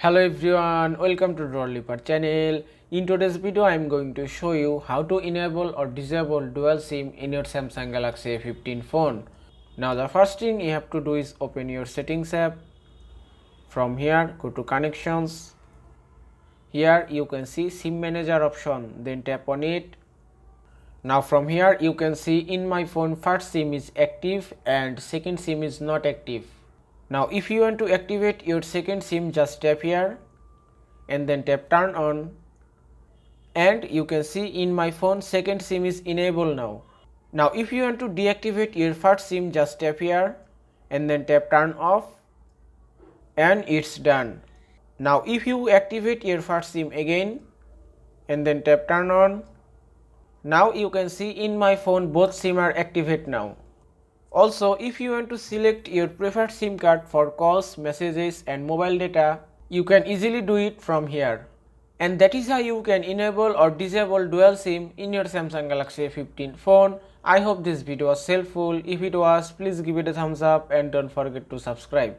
Hello everyone, welcome to Drawliper channel. In today's video I am going to show you how to enable or disable dual SIM in your Samsung Galaxy A15 phone. Now the first thing you have to do is open your settings app. From here go to connections. Here you can see SIM manager option, then tap on it. Now from here you can see in my phone first SIM is active and second SIM is not active. Now if you want to activate your second SIM, just tap here and then tap turn on, and you can see in my phone second SIM is enabled now. Now if you want to deactivate your first SIM, just tap here and then tap turn off, and it's done. Now if you activate your first SIM again and then tap turn on, now you can see in my phone both SIM are activate now. Also, if you want to select your preferred SIM card for calls, messages and mobile data, you can easily do it from here. And that is how you can enable or disable dual SIM in your Samsung Galaxy A15 phone. I hope this video was helpful. If it was, please give it a thumbs up and don't forget to subscribe.